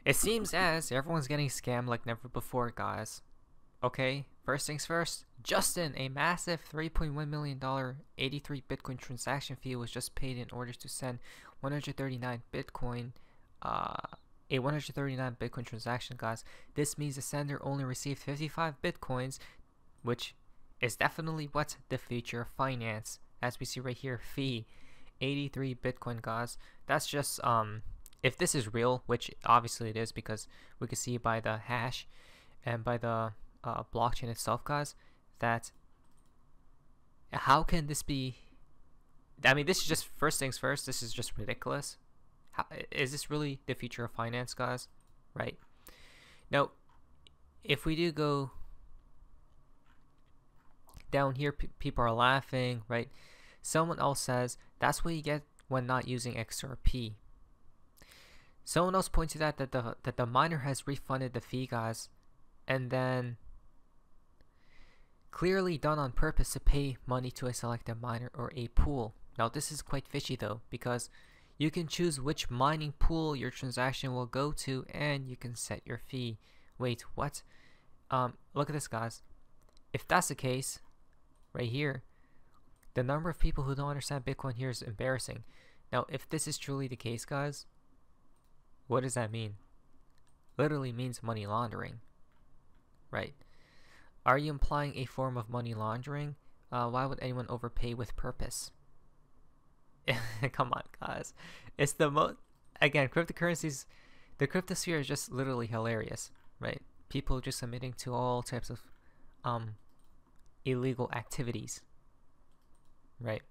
It seems as everyone's getting scammed like never before, guys. Okay, first things first, Justin, a massive $3.1 million 83 Bitcoin transaction fee was just paid in order to send 139 Bitcoin, a 139 Bitcoin transaction, guys. This means the sender only received 55 Bitcoins, which is definitely what the future of finance, as we see right here, fee, 83 Bitcoin, guys. That's just, if this is real, which obviously it is because we can see by the hash and by the blockchain itself, guys, that how can this be? I mean, this is just first things first. This is just ridiculous. How, is this really the future of finance, guys? Right now, if we do go down here, people are laughing, right? Someone else says that's what you get when not using XRP. Someone else pointed out that the miner has refunded the fee, guys, and then clearly done on purpose to pay money to a selected miner or a pool. Now this is quite fishy though, because you can choose which mining pool your transaction will go to and you can set your fee. Wait, what? Look at this, guys. If that's the case, right here, the number of people who don't understand Bitcoin here is embarrassing. Now if this is truly the case, guys, what does that mean? Literally means money laundering, right? Are you implying a form of money laundering? Why would anyone overpay with purpose? Come on, guys. It's the most, again, cryptocurrencies, the cryptosphere is just literally hilarious, right? People just admitting to all types of illegal activities, right?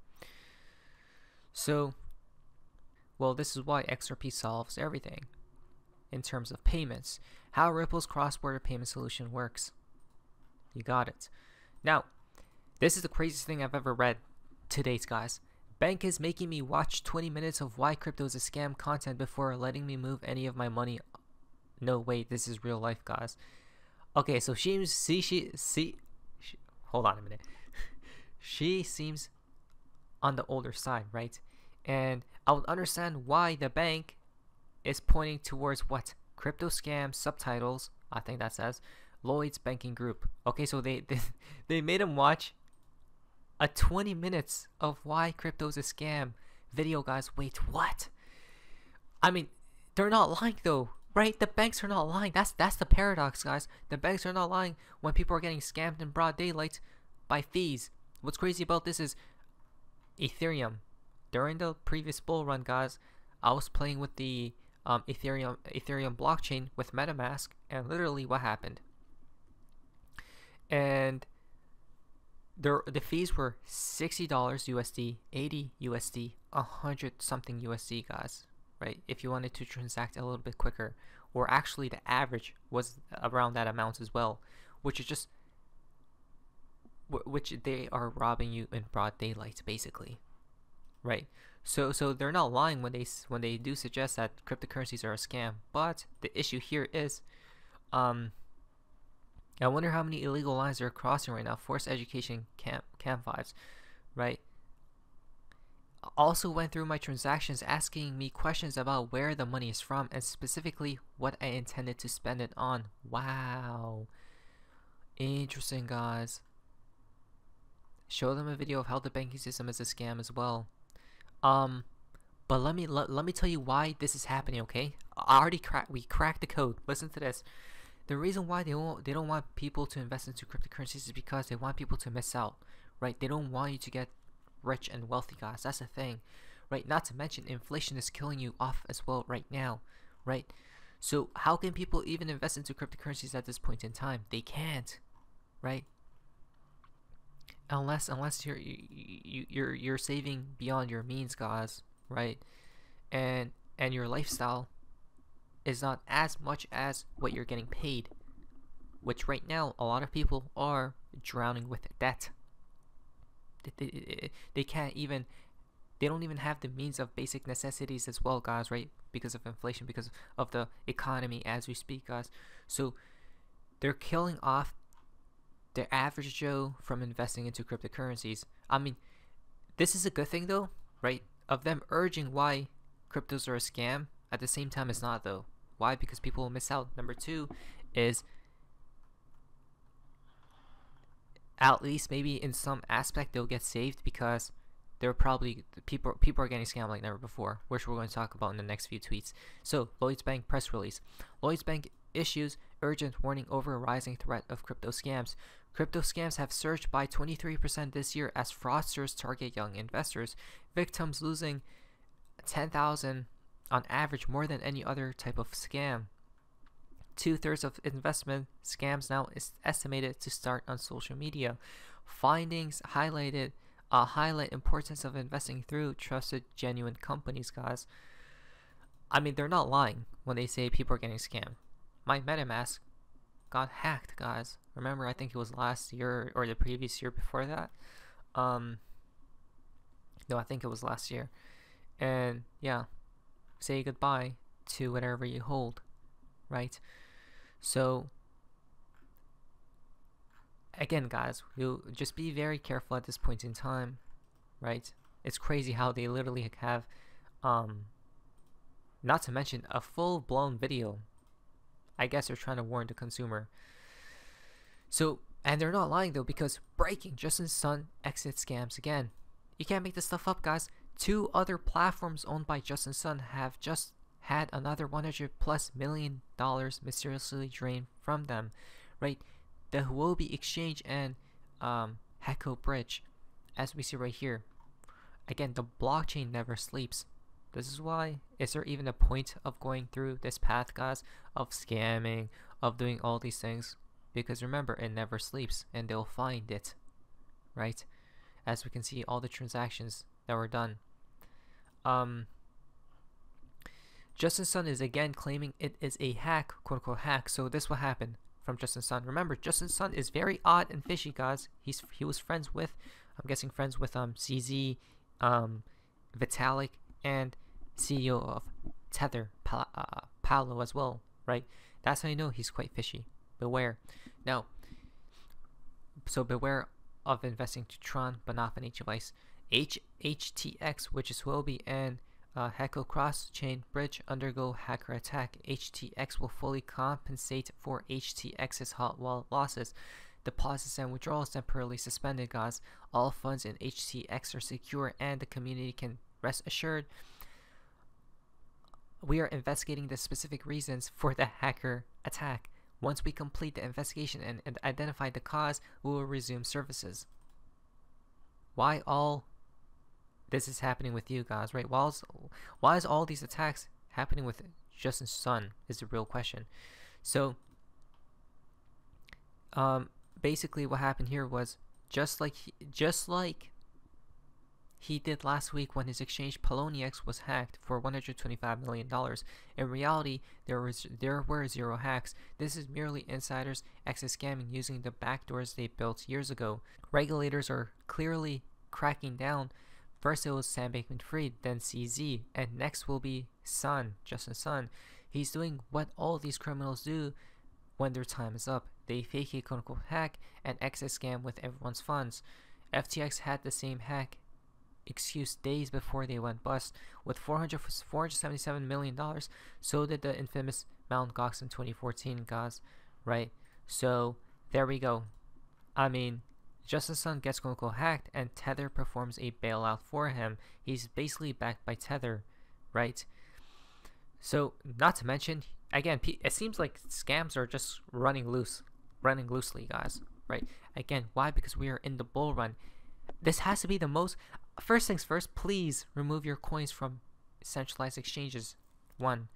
So, well, this is why XRP solves everything in terms of payments. How Ripple's cross-border payment solution works. You got it. Now, this is the craziest thing I've ever read to date, guys. Bank is making me watch 20 minutes of why crypto is a scam content before letting me move any of my money. No, wait, this is real life, guys. Okay, so hold on a minute. She seems on the older side, right? And I would understand why the bank is pointing towards what? Crypto scam subtitles, I think that says Lloyd's Banking Group. Okay, so they made him watch a 20 minutes of why crypto's a scam video, guys. Wait, what? I mean, they're not lying though, right? The banks are not lying. That's the paradox, guys. The banks are not lying when people are getting scammed in broad daylight by fees. What's crazy about this is Ethereum. During the previous bull run, guys, I was playing with the Ethereum blockchain with MetaMask, and literally what happened? And the fees were $60 USD, 80 USD, 100 something USD, guys, right? If you wanted to transact a little bit quicker, or actually the average was around that amount as well, which is just which they are robbing you in broad daylight, basically, right? So they're not lying when they do suggest that cryptocurrencies are a scam. But the issue here is, I wonder how many illegal lines they're crossing right now. Forced education camp vibes, right? Also went through my transactions asking me questions about where the money is from and specifically what I intended to spend it on. Wow. Interesting, guys. Show them a video of how the banking system is a scam as well. But let me tell you why this is happening, okay? We cracked the code. Listen to this. The reason why they don't want people to invest into cryptocurrencies is because they want people to miss out, right? They don't want you to get rich and wealthy, guys. That's the thing, right? Not to mention inflation is killing you off as well right now, right? So how can people even invest into cryptocurrencies at this point in time? They can't, right? Unless you're saving beyond your means, guys, right? And your lifestyle is not as much as what you're getting paid, which right now a lot of people are drowning with debt. They can't even, they don't even have the means of basic necessities as well, guys, right? Because of inflation, because of the economy as we speak, guys. So they're killing off the average Joe from investing into cryptocurrencies. I mean, this is a good thing though, right? Of them urging why cryptos are a scam. At the same time, it's not though. Why? Because people will miss out. Number two is, at least maybe in some aspect they'll get saved, because they're probably people are getting scammed like never before, which we're going to talk about in the next few tweets. So Lloyds Bank press release. Lloyds Bank issues urgent warning over a rising threat of crypto scams. Crypto scams have surged by 23% this year as fraudsters target young investors, victims losing $10,000 on average, more than any other type of scam. 2/3 of investment scams now is estimated to start on social media. Findings highlight importance of investing through trusted, genuine companies, guys. I mean, they're not lying when they say people are getting scammed. My MetaMask got hacked, guys. Remember, I think it was last year or the previous year before that. No, I think it was last year. And yeah, say goodbye to whatever you hold, right? So again, guys, you just be very careful at this point in time, right? It's crazy how they literally have, not to mention a full-blown video. I guess they're trying to warn the consumer. So, and they're not lying though, because breaking, Justin Sun exit scams again. You can't make this stuff up, guys. 2 other platforms owned by Justin Sun have just had another $100+ million mysteriously drained from them, right? The Huobi exchange and Heko bridge, as we see right here. Again, the blockchain never sleeps. This is why, is there even a point of going through this path, guys, of scamming, of doing all these things? Because remember, it never sleeps, and they'll find it, right? As we can see, all the transactions that were done. Justin Sun is again claiming it is a hack, quote unquote hack. So this will happen from Justin Sun. Remember, Justin Sun is very odd and fishy, guys. He was friends with, I'm guessing friends with CZ, Vitalik, and CEO of Tether, Paolo as well, right? That's how you know he's quite fishy. Beware. Now, so beware of investing to Tron, but not on each device. HTX, which is Huobi and Heko cross-chain bridge, undergo hacker attack. HTX will fully compensate for HTX's hot wallet losses. Deposits and withdrawals temporarily suspended, guys. All funds in HTX are secure, and the community can rest assured. We are investigating the specific reasons for the hacker attack. Once we complete the investigation and identify the cause, we will resume services. Why all this is happening with you guys, right? Why is all these attacks happening with Justin Sun is the real question. So basically what happened here was just like he did last week when his exchange Poloniex was hacked for $125 million. In reality, there were 0 hacks. This is merely insiders exit scamming using the backdoors they built years ago. Regulators are clearly cracking down. First it was Sam Bankman-Fried, then CZ, and next will be Sun, Justin Sun. He's doing what all these criminals do when their time is up. They fake a quote-unquote hack and exit scam with everyone's funds. FTX had the same hack excuse days before they went bust with $477 million. So did the infamous Mt. Gox in 2014, guys, right? So there we go. I mean, Justin Sun gets quote-unquote hacked and Tether performs a bailout for him. He's basically backed by Tether, right? So not to mention, again, it seems like scams are just running loosely, guys, right? Again, why? Because we are in the bull run. This has to be the most. First things first, please remove your coins from centralized exchanges. 1.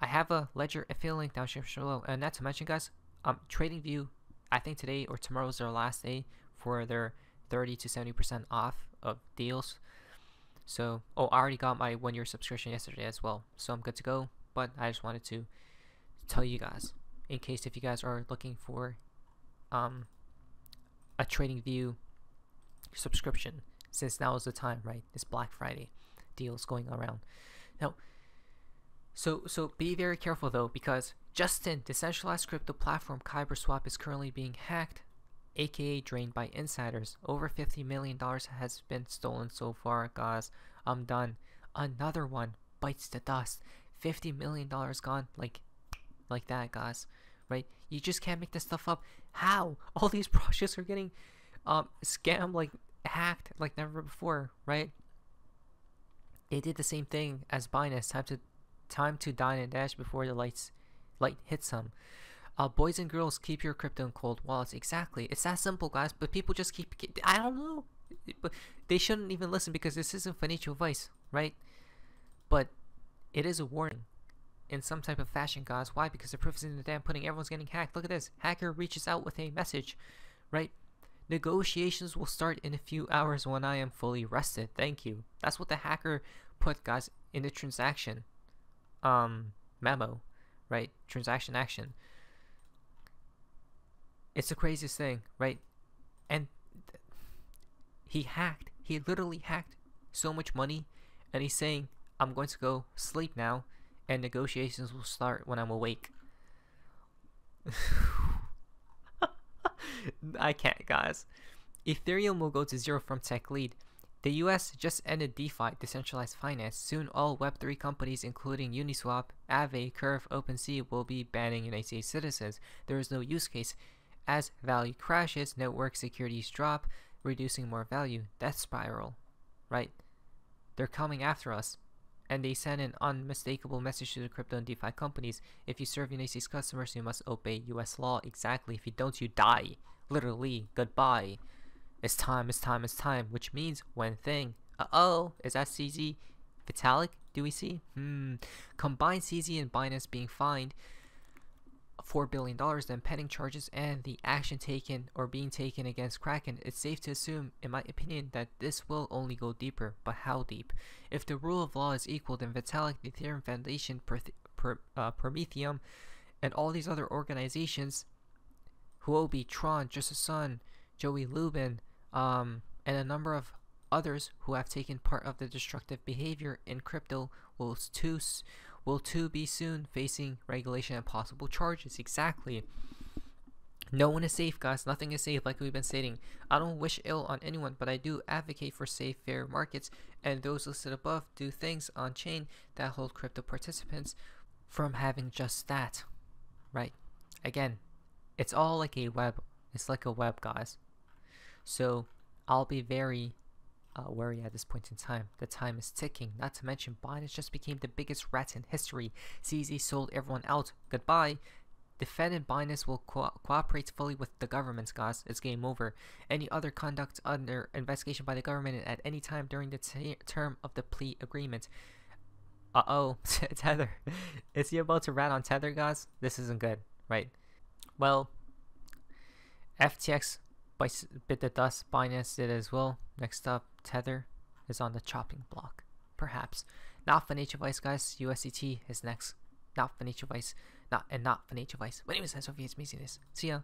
I have a Ledger affiliate link down here below. And not to mention, guys, TradingView, I think today or tomorrow is their last day for their 30 to 70% off of deals. So, I already got my 1-year subscription yesterday as well, so I'm good to go. But I just wanted to tell you guys, in case if you guys are looking for a TradingView subscription, since now is the time, right? This Black Friday deals going around. Now, so be very careful though, because Justin, decentralized crypto platform KyberSwap, is currently being hacked, aka drained by insiders. Over $50 million has been stolen so far, guys. I'm done. Another one bites the dust. $50 million gone like that, guys, right? You just can't make this stuff up. How? All these projects are getting scammed, like hacked like never before, right? They did the same thing as Binance. Time to dine and dash before the light hits them. Boys and girls, keep your crypto in cold wallets. Exactly. It's that simple, guys. But people just keep I don't know. But they shouldn't even listen because this isn't financial advice, right? But it is a warning in some type of fashion, guys. Why? Because the proof is in the damn pudding. Everyone's getting hacked. Look at this. Hacker reaches out with a message, right? Negotiations will start in a few hours when I am fully rested. Thank you. That's what the hacker put, guys, in the transaction memo, right? Transaction action. It's the craziest thing, right? And he literally hacked so much money, and he's saying, I'm going to go sleep now, and negotiations will start when I'm awake. I can't, guys. Ethereum will go to zero from tech lead. The US just ended DeFi, decentralized finance. Soon all Web3 companies including Uniswap, Aave, Curve, OpenSea will be banning United States citizens. There is no use case. As value crashes, network securities drop, reducing more value. Death spiral, right? They're coming after us. And they send an unmistakable message to the crypto and DeFi companies. If you serve United States customers, you must obey US law. Exactly. If you don't, you die. Literally. Goodbye. It's time, it's time, it's time. Which means one thing. Uh-oh. Is that CZ Vitalik? Do we see? Combined CZ and Binance being fined $4 billion, then pending charges and the action taken or being taken against Kraken, it's safe to assume, in my opinion, that this will only go deeper. But how deep? If the rule of law is equal, then Vitalik, the Ethereum Foundation, Prometheum, and all these other organizations, Huobi, Tron, Just a Sun, Joey Lubin, and a number of others who have taken part of the destructive behavior in crypto will too be soon facing regulation and possible charges. Exactly. No one is safe, guys. Nothing is safe, like we've been stating. I don't wish ill on anyone, but I do advocate for safe, fair markets, and those listed above do things on chain that hold crypto participants from having just that, right? Again, it's all like a web. It's like a web, guys. So I'll be very wary at this point in time. The time is ticking. Not to mention, Binance just became the biggest rat in history. CZ sold everyone out. Goodbye. Defendant Binance will cooperate fully with the governments, guys. It's game over. Any other conduct under investigation by the government at any time during the term of the plea agreement. Uh-oh. Tether. Is he about to rat on Tether, guys? This isn't good, right? Well, FTX bit the dust. Binance did as well. Next up, Tether is on the chopping block. Perhaps. Not financial advice, guys. USDT is next. Not financial advice. Not financial advice. My name is XRP. It's amazingness. See ya.